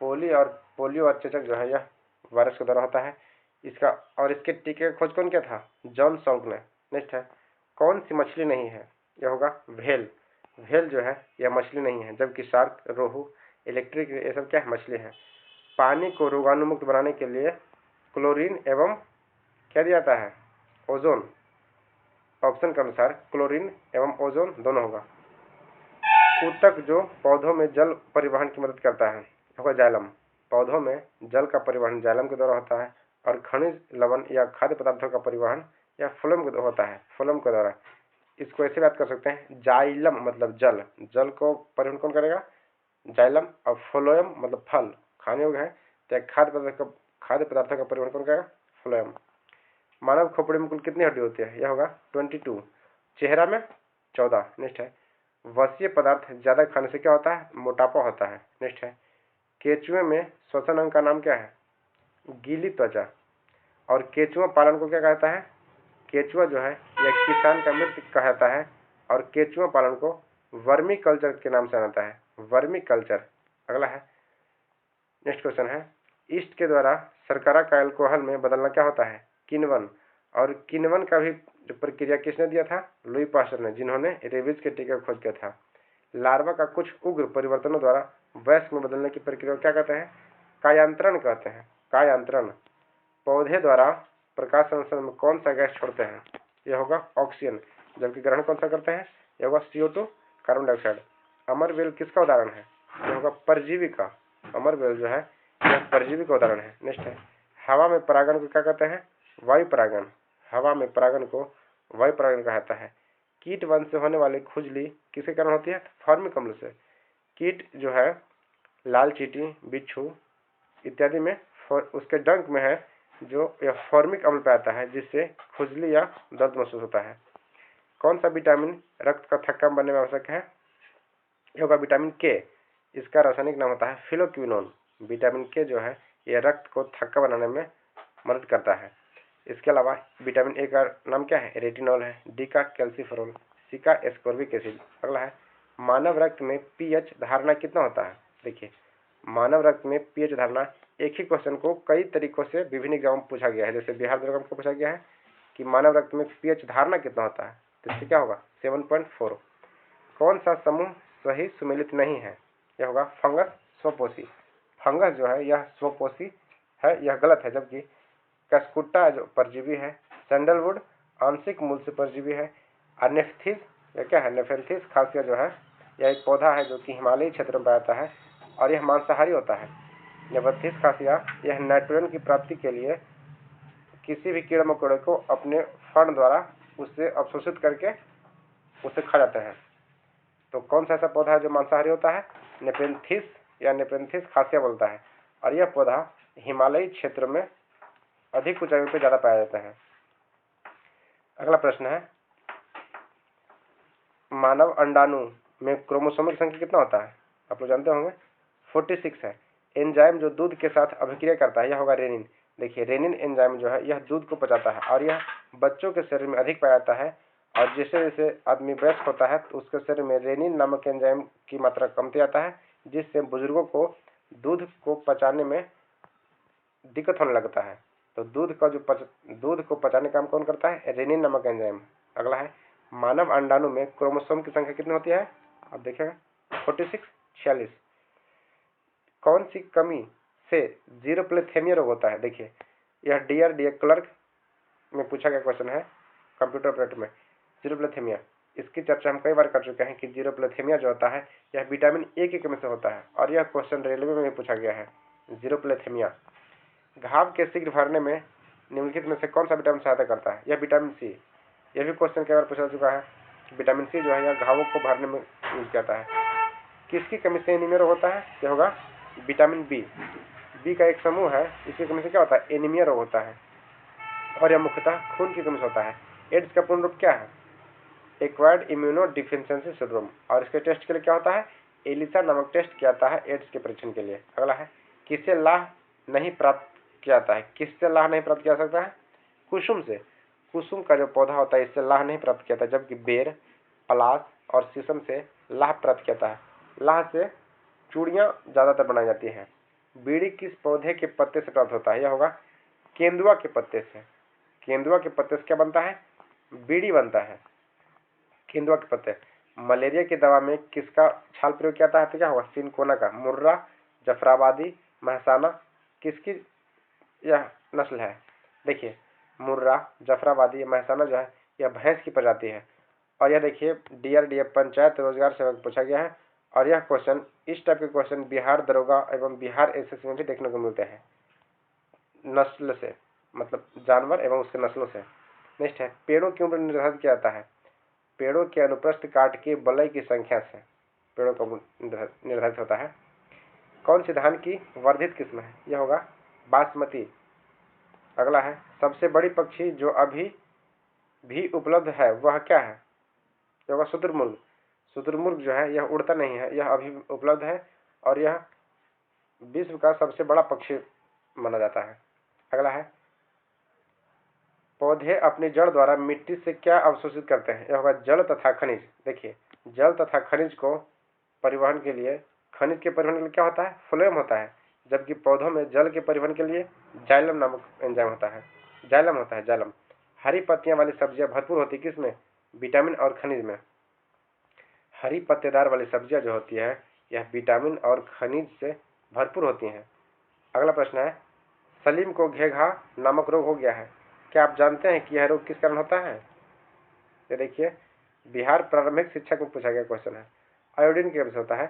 पोलियो और चेचक जो है यह वायरस के द्वारा होता है। इसके टीके का खोज कौन किया था? जॉन सॉल्क ने। नेक्स्ट है कौन सी मछली नहीं है? यह होगा व्हेल। व्हेल जो है यह मछली नहीं है, जबकि शार्क, रोहू, इलेक्ट्रिक ये सब क्या है? मछली है। पानी को रोगाणुमुक्त बनाने के लिए क्लोरीन एवं क्या दिया जाता है? ओजोन। ऑप्शन के अनुसार क्लोरीन एवं ओजोन दोनों होगा। ऊतक जो पौधों में जल परिवहन की मदद करता है होगा जाइलम। पौधों में जल का परिवहन जाइलम के द्वारा होता है, और खनिज, लवण या खाद्य पदार्थों का परिवहन या फ्लोएम होता है, फ्लोएम के द्वारा। इसको ऐसे बात कर सकते हैं जाइलम मतलब जल, जल को परिवहन कौन करेगा? जाइलम। और फ्लोएम मतलब फल, खाने योग्य है, तो खाद्य पदार्थों का परिवहन कौन करेगा? फ्लोएम। मानव खोपड़ी में कुल कितनी हड्डी होती है? यह होगा 22। चेहरा में 14। नेक्स्ट है वसीय पदार्थ ज्यादा खाने से क्या होता है? मोटापा होता है। नेक्स्ट है केचुए में श्वसन अंग का नाम क्या है? गीली त्वचा। और केचुआ पालन को क्या कहता है? केचुआ जो है यह किसान का मित्र कहा जाता है, और केचुआ पालन को वर्मी कल्चर के नाम से जानता है, वर्मी कल्चर। अगला है नेक्स्ट क्वेश्चन है ईस्ट के द्वारा शर्करा का अल्कोहल में बदलना क्या होता है? किण्वन। और किण्वन का भी जो प्रक्रिया किसने दिया था? लुई पास्चर ने, जिन्होंने रेबीज के टीके का खोज किया था। लार्वा का कुछ उग्र परिवर्तनों द्वारा वयस्क में बदलने की प्रक्रिया को क्या कहते हैं? कायांतरण कहते हैं। कायांतरण। पौधे द्वारा प्रकाश संश्लेषण में कौन सा गैस छोड़ते हैं? यह होगा ऑक्सीजन, जबकि ग्रहण कौन सा करते हैं? यह होगा CO2 कार्बन डाइऑक्साइड। अमरबेल किसका उदाहरण है? यह होगा परजीवी का। अमरबेल जो है यह परजीवी का उदाहरण है। नेक्स्ट है हवा में परागण को क्या कहते हैं? वायु परागण। हवा में परागण को वायु परागण कहा जाता है। कीट वंश से होने वाली खुजली किसके कारण होती है? फॉर्मिक अम्ल से। कीट जो है लाल चींटी, बिच्छू इत्यादि में उसके डंक में है जो यह फॉर्मिक अम्ल पे आता है, जिससे खुजली या दर्द महसूस होता है। कौन सा विटामिन रक्त का थक्का बनने में आवश्यक है? यह होगा विटामिन के। इसका रासायनिक नाम होता है फिलोक्विनोन। विटामिन के जो है यह रक्त को थक्का बनाने में मदद करता है। इसके अलावा विटामिन ए का नाम क्या है? रेटिनॉल है। डी का कैल्सीफेरॉल, सी का एस्कॉर्बिक एसिड। अगला है मानव रक्त में पीएच धारणा कितना होता है? देखिए मानव रक्त में पीएच धारणा, एक ही क्वेश्चन को कई तरीकों से विभिन्न एग्जाम में पूछा गया है। जैसे बिहार दरगाम को पूछा गया है कि मानव रक्त में पीएच धारणा कितना होता है, तो इससे क्या होगा? 7.4। कौन सा समूह सही सुमेलित नहीं है? यह होगा फंगस स्वपोषी। फंगस जो है यह स्वपोषी है, यह गलत है। जबकि कस्कुट्टा जो परजीवी है, सैंडलवुड आंशिक मूल से परजीवी है। नेफ्थिस, यह क्या है? नेफेंथिस खासिया जो है यह एक पौधा है जो कि हिमालयी क्षेत्र में पाया है और यह मांसाहारी होता है। नेफेंथिस खासिया यह नाइट्रोजन की प्राप्ति के लिए किसी भी कीड़े मकोड़े को अपने फण द्वारा उससे अवशोषित करके उसे खा जाते हैं। तो कौन सा ऐसा पौधा है जो मांसाहारी होता है? नेपेंथिस या नेपेंथिस खासिया बोलता है। और यह पौधा हिमालयी क्षेत्र में अधिक ऊंचाइयों पर ज्यादा पाया जाता है। अगला प्रश्न है मानव अंडाणु में क्रोमोसोम की संख्या कितना होता है? आप लोग जानते होंगे 46 है। एंजाइम जो दूध के साथ अभिक्रिया करता है यह होगा रेनिन। देखिए रेनिन एंजाइम जो है यह दूध को पचाता है और यह बच्चों के शरीर में अधिक पाया जाता है। और जैसे जैसे आदमी वयस्क होता है तो उसके शरीर में रेनिन नामक एंजाइम की मात्रा कमती आता है, जिससे बुजुर्गों को दूध को पचाने में दिक्कत होने लगता है। तो दूध को पचाने का काम कौन करता है? रेनिन नामक एंजाइम। अगला है मानव अंडाणु में क्रोमोसोम की संख्या कितनी होती है? अब देखिएगा 46, 46। कौन सी कमी से जीरोप्लेथेमिया रोग होता है? देखिए यह डीआरडीए क्लर्क में पूछा गया क्वेश्चन है, कंप्यूटर ऑपरेटर में। जीरोप्लेथेमिया, इसकी चर्चा हम कई बार कर चुके हैं कि जीरोप्लेथेमिया जो होता है यह विटामिन ए की कमी से होता है और यह क्वेश्चन रेलवे में भी पूछा गया है। जीरोप्लेथेमिया घाव के शीघ्र भरने में निम्नलिखित में से कौन सा विटामिन सहायता करता है? यह विटामिन सी। यह भी क्वेश्चन कई बार पूछा चुका है। विटामिन सी जो है यह घावों को भरने में यूज करता है। किसकी कमी से एनीमिया रोग होता है? यह होगा विटामिन बी। बी का एक समूह है, इसकी कमी से क्या होता है? एनीमिया रोग होता है और यह मुख्यतः खून की कमी से होता है। एड्स का पूर्ण रूप क्या है? Acquired immunodeficiency syndrome. और इसके टेस्ट के लिए क्या होता है? एलिसा नामक टेस्ट किया जाता है एड्स के परीक्षण के लिए। अगला है किससे लाह नहीं प्राप्त किया जाता है? किससे लाह नहीं प्राप्त किया जा सकता है? कुसुम से। कुसुम का जो पौधा होता है इससे लाह नहीं प्राप्त किया जाता, जबकि बेर, पलाश और शीशम से लाह प्राप्त किया जाता है। लाह से चूड़ियां ज्यादातर बनाई जाती हैं। बीड़ी किस पौधे के पत्ते से प्राप्त होता है? यह होगा केंदुआ के पत्ते से। केंदुआ के पत्ते से क्या बनता है? बीड़ी बनता है, केंदुआ के पत्ते। मलेरिया की दवा में किसका छाल प्रयोग किया जाता है? तो क्या होगा? सिनकोना का। मुर्रा, जफराबादी, महसाना किसकी यह नस्ल है? देखिए मुर्रा, जफराबादी, महसाना जो है यह भैंस की प्रजाति है। और यह देखिए डीआरडीए पंचायत रोजगार सेवक पूछा गया है और यह क्वेश्चन, इस टाइप के क्वेश्चन बिहार दरोगा एवं बिहार एसएससी में भी देखने को मिलते हैं, नस्ल से, मतलब जानवर एवं उसके नस्लों से। नेक्स्ट है पेड़ों की उम्र निर्धारित किया जाता है? पेड़ों के अनुप्रस्थ काट के बलय की संख्या से पेड़ों का निर्धारित होता है। कौन सी धान की वर्धित किस्म है? यह होगा बासमती। अगला है सबसे बड़ी पक्षी जो अभी भी उपलब्ध है वह क्या है? यह होगा शुतुरमुर्ग। शुतुरमुर्ग जो है यह उड़ता नहीं है, यह अभी उपलब्ध है और यह विश्व का सबसे बड़ा पक्षी माना जाता है। अगला है पौधे अपनी जड़ द्वारा मिट्टी से क्या अवशोषित करते हैं? यह होगा जल तथा खनिज। देखिए जल तथा खनिज को परिवहन के लिए, खनिज के परिवहन के लिए क्या होता है? फ्लोएम होता है, जबकि पौधों में जल के परिवहन के लिए जाइलम नामक एंजाइम होता है, जाइलम होता है, जाइलम। हरी पत्तियां वाली सब्जियां भरपूर होती है किसमें? विटामिन और खनिज में। हरी पत्तेदार वाली सब्जियां जो होती है यह विटामिन और खनिज से भरपूर होती हैं। अगला प्रश्न है सलीम को घेघा नामक रोग हो गया है, क्या आप जानते हैं कि यह रोग किस कारण होता है? ये देखिए बिहार प्रारंभिक शिक्षक में पूछा गया क्वेश्चन है। आयोडीन की वजह से होता है।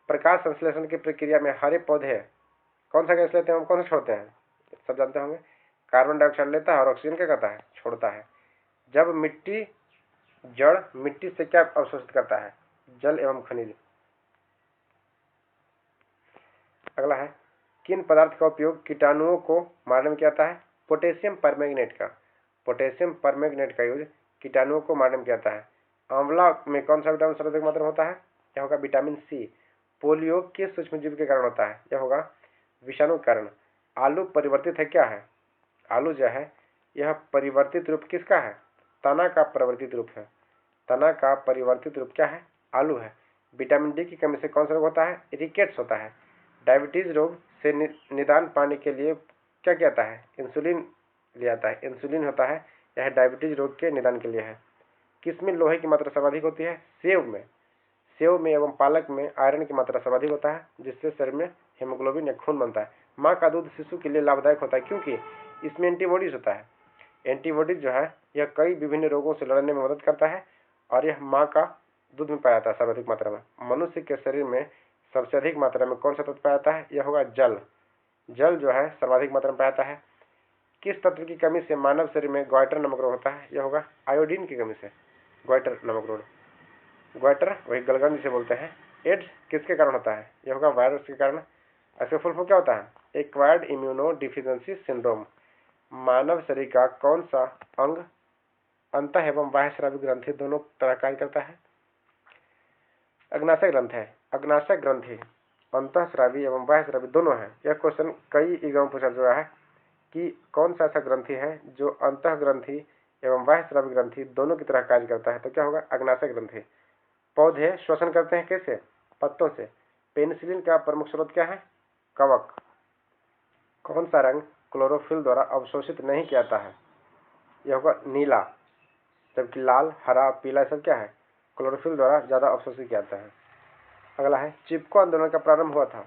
प्रकाश संश्लेषण की प्रक्रिया में हरे पौधे कौन सा गैस लेते हैं और कौन सा छोड़ते हैं? सब जानते होंगे, कार्बन डाइऑक्साइड लेता है और ऑक्सीजन क्या करता है? छोड़ता है। जब जड़ मिट्टी से क्या अवशोषित करता है? जल एवं खनिज। अगला है किन पदार्थ का उपयोग कीटाणुओं को मारने में किया जाता है? पोटेशियम परमैंगनेट का। पोटेशियम परमैंगनेट का यूज कीटाणुओं को मारने में किया जाता है। आंवला में कौन सा विटामिन सर्वाधिक मात्रा में होता है? यह होगा विटामिन सी। पोलियो किस सूक्ष्मजीव के कारण होता है? यह होगा विषाणुकरण। आलू परिवर्तित है क्या है? आलू जो है यह परिवर्तित रूप किसका है? तना का परिवर्तित रूप है। तना का परिवर्तित रूप क्या है? आलू है। विटामिन डी की कमी से कौन सा रोग होता है? रिकेट्स होता है। डायबिटीज रोग से निदान पाने के लिए क्या कहता है? इंसुलिन लिया जाता है। इंसुलिन होता है, यह डायबिटीज रोग के निदान के लिए है। किसमें लोहे की मात्रा सर्वाधिक होती है? सेव में। सेव में एवं पालक में आयरन की मात्रा सर्वाधिक होता है, जिससे शरीर में हेमोग्लोबिन या खून बनता है। माँ का दूध शिशु के लिए लाभदायक होता है क्योंकि इसमें एंटीबॉडीज होता है। एंटीबॉडीज जो है यह कई विभिन्न रोगों से लड़ने में मदद करता है और यह माँ का दूध में पाया जाता है सर्वाधिक मात्रा में। मनुष्य के शरीर में सबसे अधिक मात्रा में कौन सा तत्व पाया जाता है? यह होगा जल। जल जो है सर्वाधिक मात्रा में पाया जाता है। किस तत्व की कमी से मानव शरीर में ग्वाइटर नामक रोग होता है? यह होगा आयोडीन की कमी से ग्वाइटर नामक रोग। ग्वाइटर वही गलगंड जिसे बोलते हैं। एड्स किसके कारण होता है? यह होगा वायरस के कारण। इसका फुल फॉर्म क्या होता है? Acquired immunodeficiency syndrome. मानव शरीर का कौन सा अंग अंतः एवं बाह्य स्रावी ग्रंथि दोनों तरह कार्य करता है? अग्नाशय ग्रंथ है। अग्नाशय ग्रंथि अंतःस्रावी एवं बाह्य स्रावी दोनों है। यह क्वेश्चन कई एग्जाम पूछा गया है कि कौन सा ऐसा ग्रंथि है जो अंतः ग्रंथि एवं बाह्य स्रावी ग्रंथि दोनों की तरह कार्य करता है? तो क्या होगा? अग्नाशय ग्रंथि। पौधे श्वसन करते हैं कैसे? पत्तों से। पेनिसिलिन का प्रमुख स्रोत क्या है? कवक। कौन सा रंग क्लोरोफिल द्वारा अवशोषित नहीं किया जाता है? यह होगा नीला, जबकि लाल, हरा, पीला सब क्या है? क्लोरोफिल द्वारा ज्यादा अवशोषित किया जाता है। अगला है चिपको आंदोलन का प्रारंभ हुआ था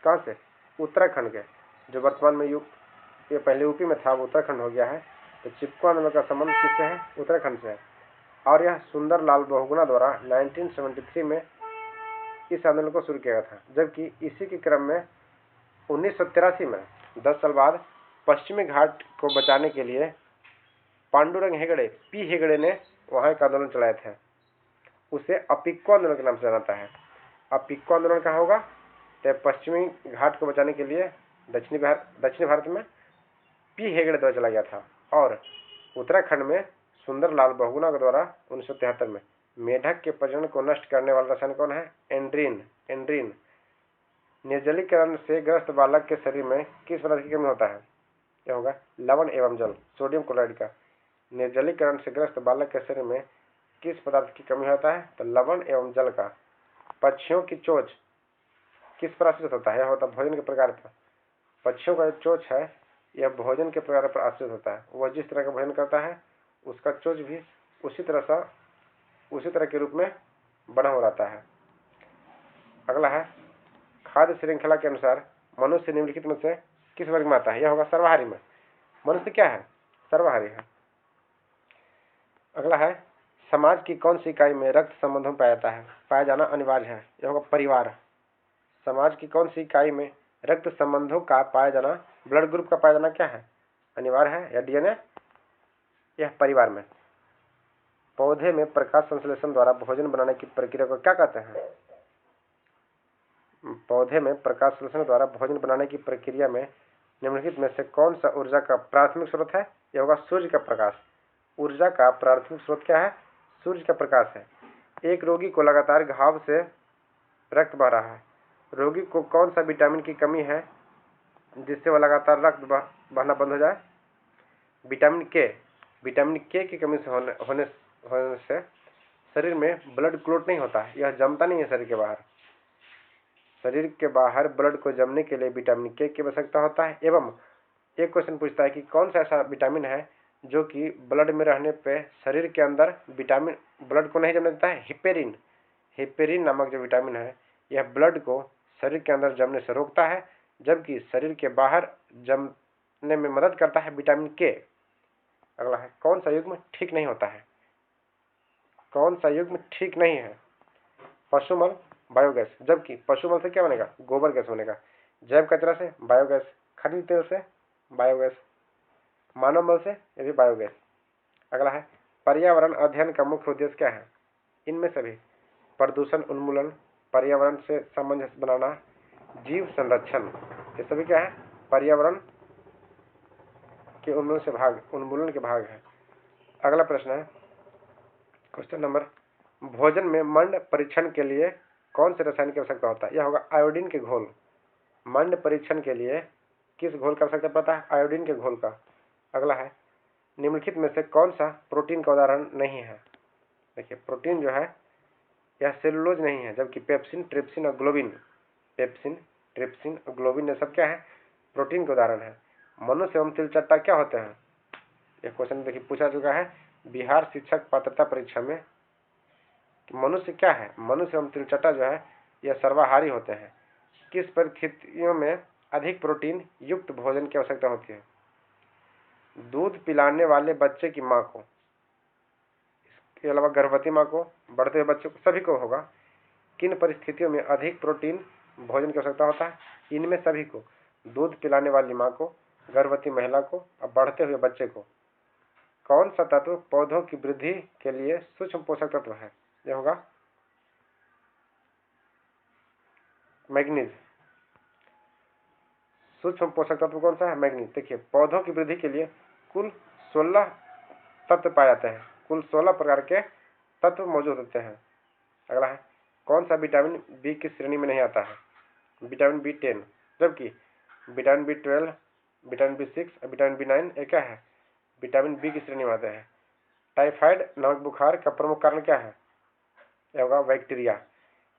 कहां से? उत्तराखंड के, जो वर्तमान में ये पहले यूपी में था, वो उत्तराखंड हो गया है। तो चिपको आंदोलन का संबंध किससे है? उत्तराखंड से है। और यह सुंदरलाल बहुगुणा द्वारा 1973 में इस आंदोलन को शुरू किया गया था, जबकि इसी के क्रम में 1983 में 10 साल बाद पश्चिमी घाट को बचाने के लिए पांडुरंग हेगड़े, पी हेगड़े ने वहां एक आंदोलन चलाए थे। उसे अपिक्को आंदोलन के नाम से जाना जाता है। अपिक्को आंदोलन कहाँ होगा? तो पश्चिमी घाट को बचाने के लिए दक्षिणी भारत में पी हेगड़े द्वारा चला गया था। और उत्तराखंड में सुंदरलाल बहुगुणा के द्वारा 1973 में मेढक के प्रजनन को नष्ट करने वाला रसायन कौन है? एंड्रीन। निर्जलीकरण से ग्रस्त बालक के शरीर में किस पदार्थ की कमी होता है? यह होगा लवण एवं जल, सोडियम क्लोराइड का। निर्जलीकरण से ग्रस्त बालक के शरीर में किस पदार्थ की कमी होता है? तो लवण एवं जल का। पक्षियों की चोंच किस पर आश्रित होता है? यह होता भोजन के प्रकार पर। पक्षियों का जो चोंच है यह भोजन के प्रकार पर आश्रित होता है। वह जिस तरह का भोजन करता है उसका चोंच भी उसी तरह के रूप में बना हो रहता है। अगला है खाद्य श्रृंखला के अनुसार मनुष्य निम्नलिखित में से किस वर्ग में आता है? यह होगा सर्वाहारी में। मनुष्य क्या है? सर्वाहारी है। अगला है समाज की कौन सी इकाई में रक्त संबंधों में पाया जाता है? पाया जाना अनिवार्य है। यह होगा परिवार। समाज की कौन सी इकाई में रक्त संबंधों का पाया जाना, ब्लड ग्रुप का पाया जाना क्या है? अनिवार्य है या डीएनए? यह परिवार में। पौधे में प्रकाश संश्लेषण द्वारा भोजन बनाने की प्रक्रिया को क्या कहते हैं? पौधे में प्रकाश संश्लेषण द्वारा भोजन बनाने की प्रक्रिया में निम्नलिखित में से कौन सा ऊर्जा का प्राथमिक स्रोत है? यह होगा सूर्य का प्रकाश। ऊर्जा का प्राथमिक स्रोत क्या है? सूर्य का प्रकाश है। एक रोगी को लगातार घाव से रक्त बह रहा है। रोगी को कौन सा विटामिन की कमी है जिससे वह लगातार रक्त बहना बंद हो जाए? विटामिन के। विटामिन के की कमी से होने से शरीर में ब्लड क्लॉट नहीं होता है, यह जमता नहीं है शरीर के बाहर। शरीर के बाहर ब्लड को जमने के लिए विटामिन के की आवश्यकता होता है। एवं एक क्वेश्चन पूछता है कि कौन सा ऐसा विटामिन है जो कि ब्लड में रहने पे शरीर के अंदर ब्लड को नहीं जमने देता है? हिपेरिन नामक जो विटामिन है यह ब्लड को शरीर के अंदर जमने से रोकता है, जबकि शरीर के बाहर जमने में मदद करता है विटामिन के। अगला है कौन सा युग्म ठीक नहीं होता है? कौन सा युग्म ठीक नहीं है? पशुमल बायोगैस, जबकि पशुमल से क्या बनेगा? गोबर गैस बनेगा। जैव कचरा से बायोगैस, खनिज तेल से बायोगैस, मानव मल से ये भी बायोगैस। अगला है पर्यावरण अध्ययन का मुख्य उद्देश्य क्या है? इनमें सभी प्रदूषण उन्मूलन, पर्यावरण से सामंजस्य बनाना, जीव संरक्षण, ये सभी क्या है? पर्यावरण के उन्मूलन के भाग है। अगला प्रश्न है क्वेश्चन नंबर, भोजन में मंड परीक्षण के लिए कौन से रसायन की आवश्यकता होता है? यह होगा आयोडीन के घोल। मंड परीक्षण के लिए किस घोल का आवश्यकता पड़ता है? आयोडीन के घोल का। अगला है, निम्नलिखित में से कौन सा प्रोटीन का उदाहरण नहीं है? देखिए, प्रोटीन जो है यह सेलुलोज नहीं है, जबकि पेप्सिन, ट्रिप्सिन और ग्लोबिन, पेप्सिन, ट्रिप्सिन और ग्लोबिन ये सब क्या है? प्रोटीन के उदाहरण है। मनुष्य एवं तिलचट्टा क्या होते हैं? यह क्वेश्चन देखिए पूछा चुका है बिहार शिक्षक पात्रता परीक्षा में। मनुष्य क्या है? मनुष्य एवं तिलचट्टा जो है यह सर्वाहारी होते हैं। किस परिस्थितियों में अधिक प्रोटीन युक्त भोजन की आवश्यकता होती है? दूध पिलाने वाले बच्चे की मां को, इसके अलावा गर्भवती मां को, बढ़ते हुए बच्चों को, सभी को होगा। किन परिस्थितियों में अधिक प्रोटीन भोजन की आवश्यकता होता है? इनमें सभी को, दूध पिलाने वाली मां को, गर्भवती महिला को और बढ़ते हुए बच्चे को। कौन सा तत्व पौधों की वृद्धि के लिए सूक्ष्म पोषक तत्व है? यह होगा मैग्नीज। सूक्ष्म पोषक तत्व कौन सा है? मैग्नीज। देखिए, पौधों की वृद्धि के लिए कुल 16 तत्व पाए जाते हैं। कुल 16 प्रकार के तत्व मौजूद होते हैं। अगला है, कौन सा विटामिन बी की श्रेणी में नहीं आता है? विटामिन B10, जबकि विटामिन B12, विटामिन B6 और विटामिन B9 क्या है? विटामिन बी की श्रेणी में आते हैं। टाइफाइड नामक बुखार का प्रमुख कारण क्या है? यह होगा बैक्टीरिया।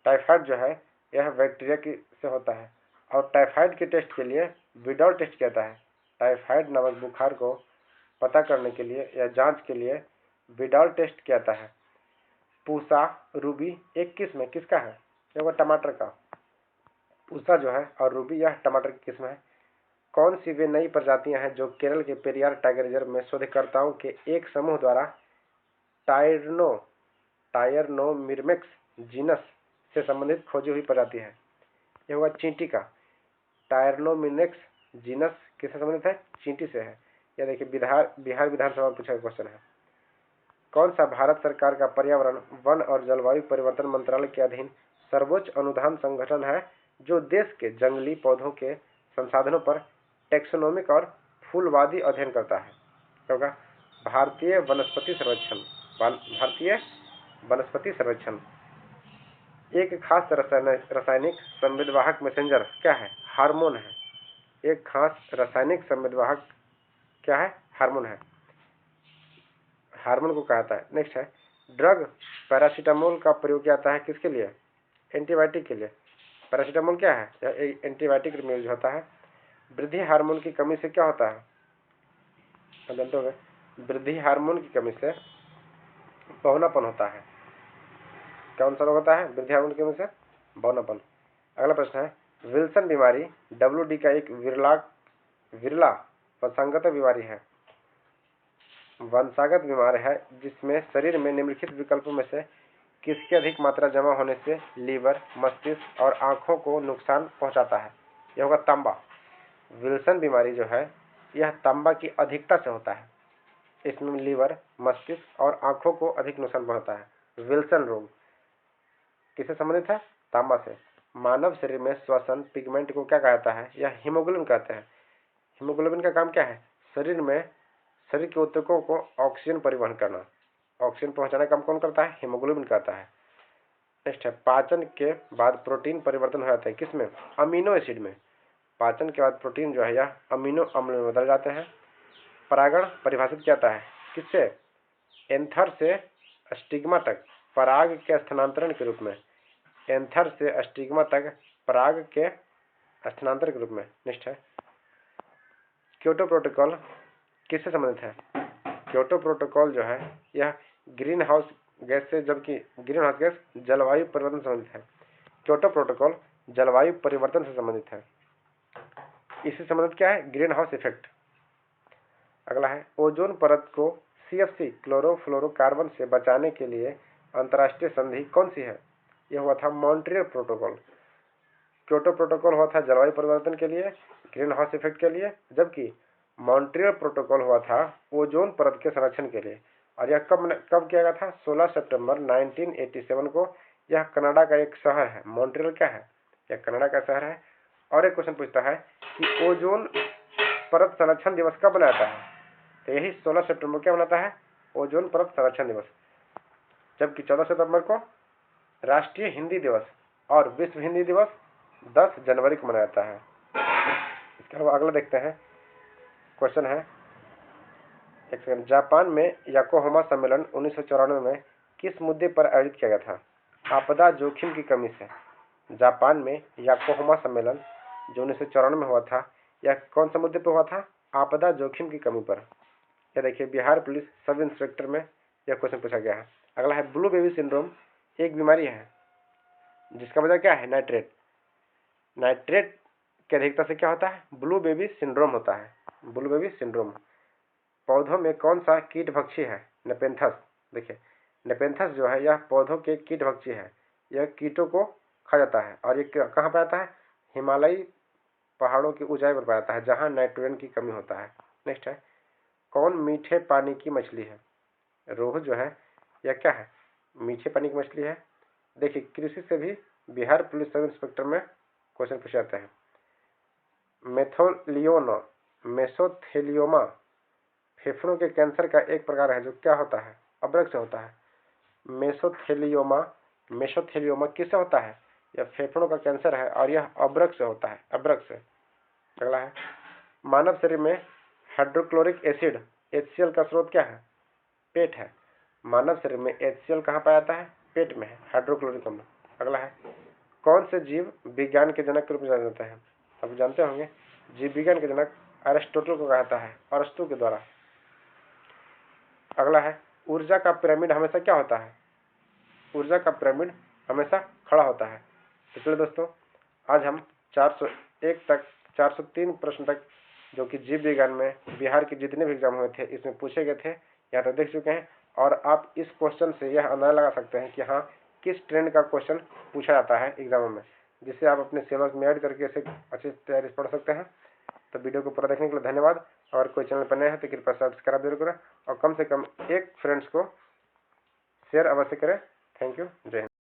टाइफाइड जो है यह बैक्टीरिया की से होता है और टाइफाइड के टेस्ट के लिए विडॉल टेस्ट किया जाता है। टाइफाइड नामक बुखार को पता करने के लिए या जांच के लिए विडॉल टेस्ट किया जाता है। पूसा रूबी एक किस्म किसका है? यह होगा टमाटर का। पूसा जो है और रूबी यह टमाटर की किस्म है। कौन सी वे नई प्रजातियां हैं जो केरल के पेरियार टाइगर रिजर्व में शोधकर्ताओं के एक समूह द्वारा टायरनोमिर्मेक्स जीनस से संबंधित खोजी हुई प्रजाति है? यह होगा चींटी का। टायरनोमिर्मेक्स जीनस किससे संबंधित है? चींटी से है। यह देखिए बिहार विधानसभा में पूछा गया क्वेश्चन है। कौन सा भारत सरकार का पर्यावरण, वन और जलवायु परिवर्तन मंत्रालय के अधीन सर्वोच्च अनुदान संगठन है जो देश के जंगली पौधों के संसाधनों पर टैक्सोनोमिक और फूलवादी अध्ययन करता है? होगा भारतीय वनस्पति सर्वेक्षण। भारतीय वनस्पति सर्वेक्षण। एक खास रासायनिक संवेदवाहक मैसेंजर क्या है? हार्मोन है। एक खास रासायनिक संवेदवाहक क्या है? हार्मोन है। हार्मोन को कहा जाता है। नेक्स्ट है, ड्रग पैरासीटामोल का प्रयोग किया जाता है किसके लिए? एंटीबायोटिक के लिए। पैरासीटामोल क्या है? यह एंटीबायोटिक में यूज होता है। वृद्धि हार्मोन की कमी से क्या होता है? जानते होंगे, वृद्धि हार्मोन की कमी से बौनापन होता है। कौन सा रोग होता है वृद्धि हार्मोन की कमी से? बौनापन। अगला प्रश्न है, विल्सन बीमारी WD का एक विरला वंशागत बीमारी है। वंशागत बीमारी है जिसमें शरीर में निम्नलिखित विकल्पों में से किसकी अधिक मात्रा जमा होने से लीवर, मस्तिष्क और आंखों को नुकसान पहुंचाता है? यह होगा तांबा। विल्सन बीमारी जो है यह तांबा की अधिकता से होता है। इसमें लीवर, मस्तिष्क और आंखों को अधिक नुकसान पहुंचाता है। विल्सन रोग किससे संबंधित है? तांबा से। मानव शरीर में श्वसन पिगमेंट को क्या कहता है? यह हीमोग्लोबिन कहते हैं। हीमोग्लोबिन का काम क्या है? शरीर के ऊतकों को ऑक्सीजन परिवहन करना। ऑक्सीजन पहुंचाने का काम कौन करता है? हीमोग्लोबिन करता है। नेक्स्ट है, पाचन के बाद प्रोटीन परिवर्तन हो जाता है किसमें? अमीनो एसिड में। पाचन के बाद प्रोटीन जो है यह अमीनो अम्ल में बदल जाते हैं। परागण परिभाषित किया जाता है किससे? एंथर से स्टिग्मा तक पराग के स्थानांतरण के रूप में। एंथर से स्टिग्मा तक पराग के स्थानांतरण के रूप में। नेक्स्ट है, क्योटो प्रोटोकॉल किससे संबंधित है? क्योटो प्रोटोकॉल जो है यह ग्रीन हाउस गैस से, जबकि ग्रीन हाउस गैस जलवायु परिवर्तन से संबंधित है। क्योटो प्रोटोकॉल जलवायु परिवर्तन से संबंधित है। इससे संबंधित क्या है? Green house effect. अगला है, ओजोन परत को CFC क्लोरोफ्लोरोकार्बन से बचाने के लिए अंतर्राष्ट्रीय संधि कौन सी है? यह हुआ था मॉन्ट्रियल प्रोटोकॉल। क्योटो प्रोटोकॉल हुआ था जलवायु परिवर्तन के लिए, ग्रीन हाउस इफेक्ट के लिए, जबकि मॉन्ट्रियल प्रोटोकॉल हुआ था ओजोन परत के संरक्षण के लिए। और यह कब किया गया था? 16 सितंबर 1987 को। यह कनाडा का एक शहर है। मॉन्ट्रियल क्या है? यह कनाडा का शहर है। और एक क्वेश्चन पूछता है कि ओजोन परत संरक्षण दिवस कब मनाता है? तो यही 16 सितंबर क्या मनाता है? ओजोन परत संरक्षण दिवस। जबकि 14 सितंबर को राष्ट्रीय हिंदी दिवस और विश्व हिंदी दिवस 10 जनवरी को मनाया जाता है। इसके अलावा अगला देखते हैं, क्वेश्चन है, एक सेकंड, जापान में योकोहामा सम्मेलन 1994 में किस मुद्दे पर आयोजित किया गया था? आपदा जोखिम की कमी से। जापान में योकोहामा सम्मेलन जो 1994 में हुआ था, यह कौन सा मुद्दे पर हुआ था? आपदा जोखिम की कमी पर। यह देखिए, बिहार पुलिस सब इंस्पेक्टर में यह क्वेश्चन पूछा गया है। अगला है, ब्लू बेबी सिंड्रोम एक बीमारी है जिसका वजह क्या है? नाइट्रेट। नाइट्रेट की अधिकता से क्या होता है? ब्लू बेबी सिंड्रोम होता है। Blue baby syndrome. पौधों में कौन सा कीट भक्षी है? नेपेंथस। देखिए, नेपेंथस जो है यह पौधों के कीट भक्षी है, यह कीटों को खा जाता है और ये कहाँ पाया जाता है? हिमालयी पहाड़ों की ऊंचाई पर पाया जाता है जहाँ नाइट्रोजन की कमी होता है। नेक्स्ट है, कौन मीठे पानी की मछली है? रोहू जो है यह क्या है? मीठे पानी की मछली है। देखिए, कृषि से भी बिहार पुलिस सब इंस्पेक्टर में क्वेश्चन पूछे जाते हैं। मेसोथेलियोमा फेफड़ों के कैंसर का एक प्रकार है जो क्या होता है? अब्रक से होता है। मेसोथेलियोमा किससे होता है? यह फेफड़ों का कैंसर है और यह अब्रक से होता है, अब्रक से। अगला है, मानव शरीर में हाइड्रोक्लोरिक एसिड HCl का स्रोत क्या है? पेट है। मानव शरीर में HCl कहाँ पाया जाता है? पेट में है, हाइड्रोक्लोरिक अम्ल। अगला है, कौन से जीव विज्ञान के जनक के रूप में जाने जाते हैं? आप जानते होंगे, जीव विज्ञान के जनक अरिस्टोटल को कहा जाता है, अरस्तु के द्वारा। अगला है, ऊर्जा का पिरामिड हमेशा क्या होता है? ऊर्जा का पिरामिड हमेशा खड़ा होता है। तो चलिए दोस्तों, आज हम 401 तक 403 प्रश्न तक जो कि जीव विज्ञान में बिहार के जितने भी एग्जाम हुए थे इसमें पूछे गए थे, यहाँ तक देख चुके हैं। और आप इस क्वेश्चन से यह अंदाजा लगा सकते हैं कि हाँ, किस ट्रेंड का क्वेश्चन पूछा जाता है एग्जामों में, जिससे आप अपने सिलेबस में ऐड करके इसे अच्छी तैयारी पढ़ सकते हैं। तो वीडियो को पूरा देखने के लिए धन्यवाद। अगर कोई चैनल पर नया है तो कृपया सब्सक्राइब जरूर करें और कम से कम एक फ्रेंड्स को शेयर अवश्य करें। Thank you. जय हिंद।